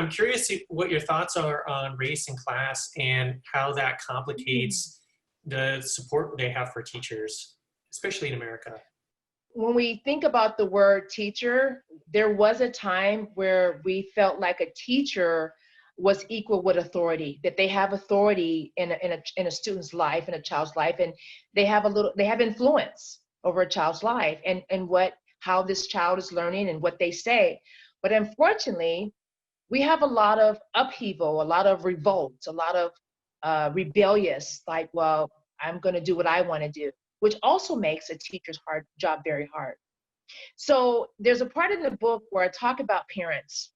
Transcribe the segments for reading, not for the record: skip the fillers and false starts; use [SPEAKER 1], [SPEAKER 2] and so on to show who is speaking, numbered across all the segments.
[SPEAKER 1] I'm curious what your thoughts are on race and class and how that complicates the support they have for teachers, especially in America.
[SPEAKER 2] When we think about the word teacher, there was a time where we felt like a teacher was equal with authority, that they have authority in a student's life, in a child's life, and they have influence over a child's life and how this child is learning and what they say. But unfortunately, we have a lot of upheaval, a lot of revolt, a lot of rebellious, like, well, I'm going to do what I want to do, which also makes a teacher's job very hard. So there's a part in the book where I talk about parents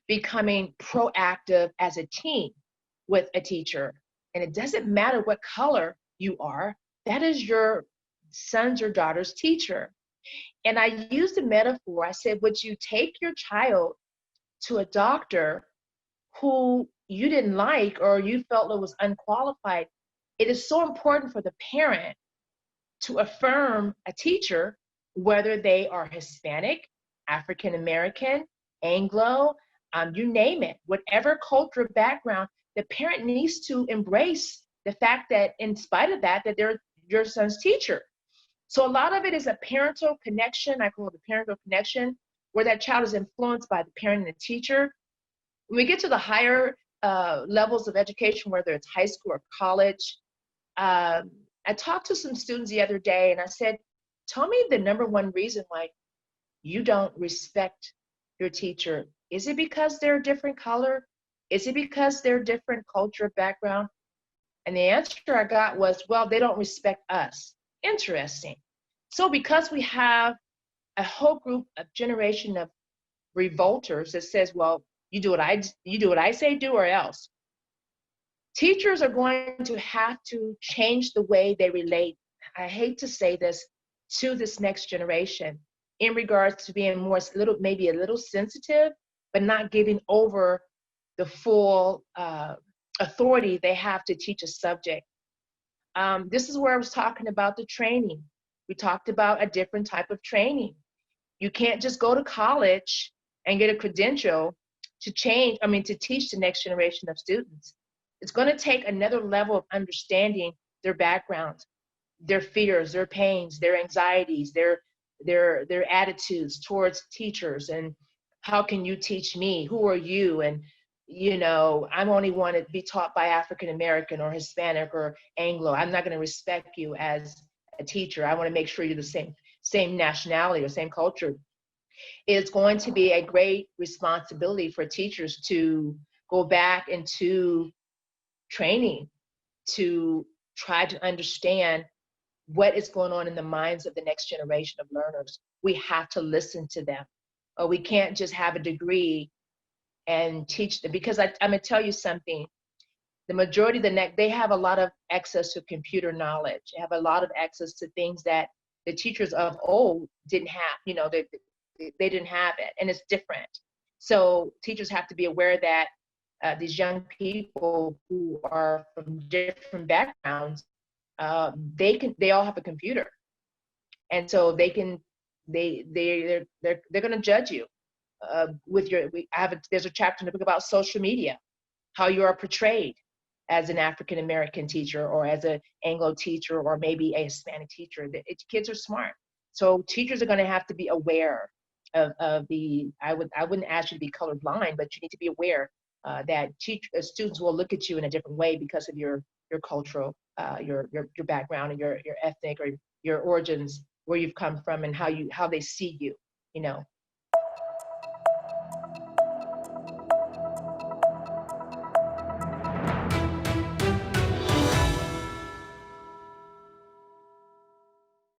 [SPEAKER 2] becoming proactive as a team with a teacher. And it doesn't matter what color you are, that is your son's or daughter's teacher. And I used a metaphor. I said, would you take your child to a doctor who you didn't like or you felt it was unqualified? It is so important for the parent to affirm a teacher, whether they are Hispanic, African American, Anglo, you name it, whatever cultural background, the parent needs to embrace the fact that in spite of that, they're your son's teacher. So a lot of it is a parental connection. I call it the parental connection, where that child is influenced by the parent and the teacher. When we get to the higher levels of education, whether it's high school or college, I talked to some students the other day and I said, tell me the number one reason why you don't respect your teacher. Is it because they're a different color? Is it because they're different culture, background? And the answer I got was, well, they don't respect us. Interesting. So because we have a whole group of generation of revolters that says, well, you do what I say, do or else. Teachers are going to have to change the way they relate, I hate to say this, to this next generation in regards to being maybe a little sensitive, but not giving over the full authority they have to teach a subject. This is where I was talking about the training. We talked about a different type of training. You can't just go to college and get a credential to teach the next generation of students. It's going to take another level of understanding their background, their fears, their pains, their anxieties, their attitudes towards teachers, and how can you teach me? Who are you? And I'm only want to be taught by African American or Hispanic or Anglo. I'm not going to respect you as a teacher. I want to make sure you're the same nationality or same culture. It's going to be a great responsibility for teachers to go back into training to try to understand what is going on in the minds of the next generation of learners. We have to listen to them. We can't just have a degree and teach them, because I'm gonna tell you something. The majority of they have a lot of access to computer knowledge. They have a lot of access to things that the teachers of old didn't have. They didn't have it, and it's different. So teachers have to be aware that these young people who are from different backgrounds, they all have a computer, and so they're going to judge you with your. There's a chapter in the book about social media, how you are portrayed as an African American teacher or as an Anglo teacher or maybe a Hispanic teacher. Kids are smart, so teachers are going to have to be aware of the. I wouldn't ask you to be colorblind, but you need to be aware that students will look at you in a different way because of your cultural, your background and your ethnic or your origins, where you've come from, and how they see you.